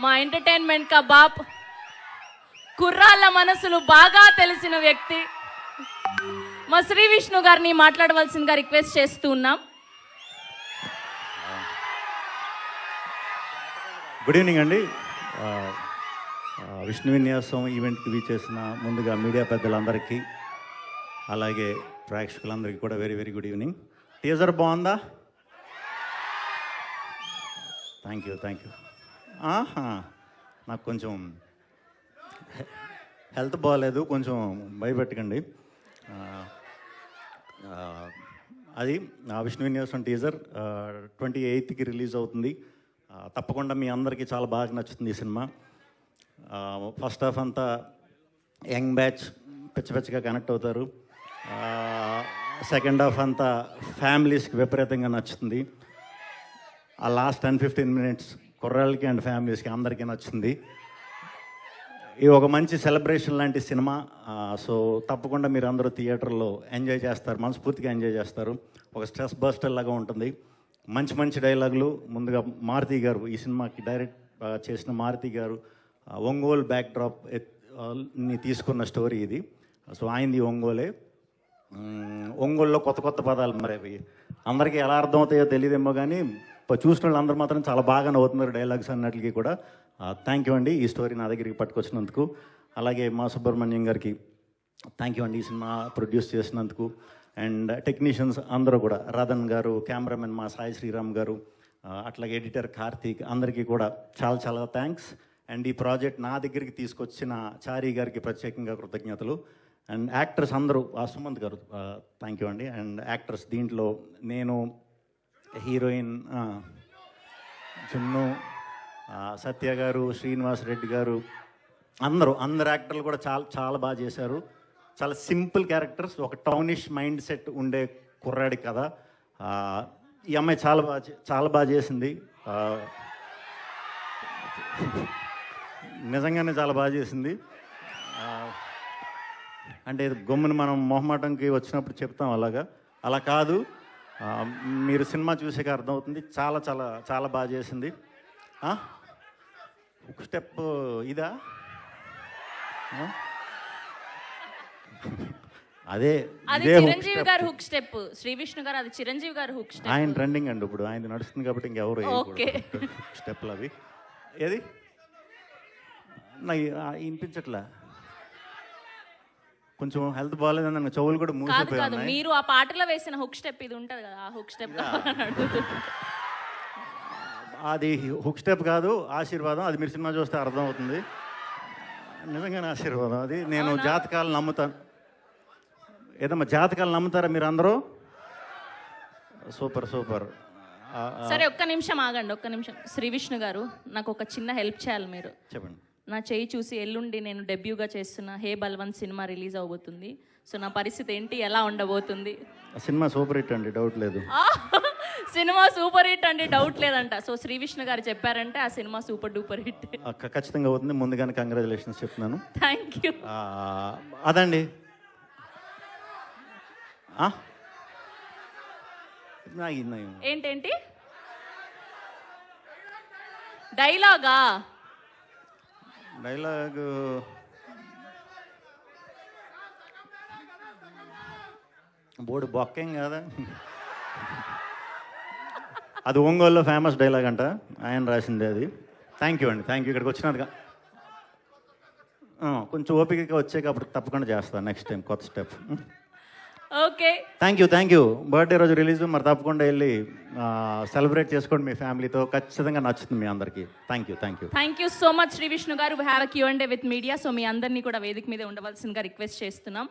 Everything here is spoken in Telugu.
మా ఎంటర్టైన్మెంట్ కా బాప్, కుర్రాళ్ళ మనసులు బాగా తెలిసిన వ్యక్తి మా శ్రీ విష్ణు గారిని మాట్లాడవలసిందిగా రిక్వెస్ట్ చేస్తూ ఉన్నాం. గుడ్ ఈవినింగ్ అండి. విష్ణు విన్యాసం ఈవెంట్కి వీచేసిన ముందుగా మీడియా పెద్దలందరికీ, అలాగే ప్రేక్షకులందరికీ కూడా very very good evening. Teaser బాగుందా? Thank you. నాకు కొంచెం హెల్త్ బాగాలేదు, కొంచెం భయపెట్టకండి. అది విష్ణు విన్యాసం టీజర్ 28కి రిలీజ్ అవుతుంది. తప్పకుండా మీ అందరికీ చాలా బాగా నచ్చుతుంది ఈ సినిమా. ఫస్ట్ హాఫ్ అంతా యంగ్ బ్యాచ్ పిచ్చగా కనెక్ట్ అవుతారు. సెకండ్ హాఫ్ అంతా ఫ్యామిలీస్కి విపరీతంగా నచ్చుతుంది. ఆ లాస్ట్ 10-15 మినిట్స్ కుర్రాళ్ళకి అండ్ ఫ్యామిలీస్కి అందరికీ నచ్చుతుంది. ఇది ఒక మంచి సెలబ్రేషన్ లాంటి సినిమా. సో తప్పకుండా మీరు అందరూ థియేటర్లో ఎంజాయ్ చేస్తారు, మనస్ఫూర్తిగా ఎంజాయ్ చేస్తారు. ఒక స్ట్రెస్ బస్టర్ లాగా ఉంటుంది. మంచి డైలాగులు. ముందుగా మారుతి గారు, ఈ సినిమాకి డైరెక్ట్ చేసిన మారుతి గారు ఒంగోలు బ్యాక్డ్రాప్ ని తీసుకున్న స్టోరీ ఇది. సో ఆయనది ఒంగోలే. ఒంగోలులో కొత్త పదాలు, మరి అవి అందరికీ ఎలా అర్థమవుతాయో తెలియదేమో, కానీ చూసిన వాళ్ళు అందరూ మాత్రం చాలా బాగా నవ్వుతున్నారు డైలాగ్స్ అన్నట్లకి కూడా. థ్యాంక్ యూ అండి ఈ స్టోరీ నా దగ్గరికి పట్టుకొచ్చినందుకు. అలాగే మా సుబ్రహ్మణ్యం గారికి థ్యాంక్ యూ అండి ఈ సినిమా ప్రొడ్యూస్ చేసినందుకు. అండ్ టెక్నీషియన్స్ అందరూ కూడా, రాధన్ గారు, కెమెరామెన్ మా సాయి శ్రీరామ్ గారు, అట్లాగే ఎడిటర్ కార్తీక్, అందరికీ కూడా చాలా థ్యాంక్స్. అండ్ ఈ ప్రాజెక్ట్ నా దగ్గరికి తీసుకొచ్చిన చారీ గారికి ప్రత్యేకంగా కృతజ్ఞతలు. అండ్ యాక్టర్స్ అందరూ, సుమంత్ గారు థ్యాంక్ యూ అండి. అండ్ యాక్టర్స్ దీంట్లో నేను, హీరోయిన్ జున్ను, సత్య గారు, శ్రీనివాస్ రెడ్డి గారు, అందరు యాక్టర్లు కూడా చాలా బాగా చేశారు. చాలా సింపుల్ క్యారెక్టర్స్, ఒక టౌనిష్ మైండ్ సెట్ ఉండే కుర్రాడి కదా. ఈ అమ్మాయి చాలా బాగా చేసింది. నిజంగానే చాలా బాగా చేసింది. అంటే గమ్మున మనం మొహమాటంకి వచ్చినప్పుడు చెప్తాం అలా కాదు. మీరు సినిమా చూసాక అర్థమవుతుంది. చాలా బాగా చేసింది. ఒక స్టెప్ ఇదా? అదే చిరంజీవి గారు హుక్ స్టెప్, శ్రీ విష్ణు గారు అది చిరంజీవి గారు హుక్ స్టెప్. ఆయన ట్రెండింగ్ అండి ఇప్పుడు, ఆయన నడుస్తుంది కాబట్టి ఇంకెవరు స్టెప్లు అవి. ఏది నాకు వినిపించట్లా, కొంచెం హెల్త్ బాగాలేదని నన్ను చెవులు కూడా మూసిపోయాను. మీరు ఆ పాటలో వేసిన హుక్ స్టెప్ ఇది ఉంటది కదా, ఆ హుక్ స్టెప్ అది హుక్ స్టెప్ కాదు, ఆశీర్వాదం. అది మీరు సినిమా చూస్తే అర్థం అవుతుంది. నిజంగానే ఆశీర్వాదం అది. నేను జాతకాలు నమ్ముతాను. ఏదమ్మా జాతకాలు నమ్ముతారా మీరు అందరూ? సూపర్. సరే ఒక్క నిమిషం ఆగండి. శ్రీ విష్ణు గారు, నాకు ఒక చిన్న హెల్ప్ చేయాలి మీరు. చెప్పండి. నా చేయి చూసి ఎల్లుండి నేను డెబ్యూగా చేస్తున్న హే బల్వంత్ సినిమా రిలీజ్ అవబోతుంది. సో నా పరిస్థితి ఏంటి, ఎలా ఉండబోతుంది? సినిమా సూపర్ హిట్ అండి, డౌట్ లేదు. సినిమా సూపర్ హిట్ అండి, డౌట్ లేదంట. సో శ్రీ విష్ణు గారు చెప్పారంటే ఆ సినిమా సూపర్ డూపర్ హిట్ ఖచ్చితంగా అవుతుంది. ముందుగానే కంగ్రాచులేషన్స్ చెప్తున్నాను. Thank you. అదండి. ఏంటేంటి డైలాగ్ బోర్డు బొక్కేం కదా. అది ఒంగోలులో ఫేమస్ డైలాగ్ అంట, ఆయన రాసింది అది. థ్యాంక్ యూ అండి, థ్యాంక్ యూ. ఇక్కడికి వచ్చినందుకు కొంచెం ఓపికగా వచ్చాక అప్పుడు తప్పకుండా చేస్తాను నెక్స్ట్ టైం కొత్త step. Okay, thank you. Birthday రోజు రిలీజ్, మరి తప్పకుండా వెళ్ళి సెలబ్రేట్ చేసుకోండి మీ ఫ్యామిలీతో. ఖచ్చితంగా నచ్చుతుంది మీ అందరికీ. Thank you so much Shri Vishnu గారు. We have a Q&A with media. So మీ అందరినీ కూడా వేదిక మీద ఉండవలసిందిగా రిక్వెస్ట్ చేస్తున్నాం.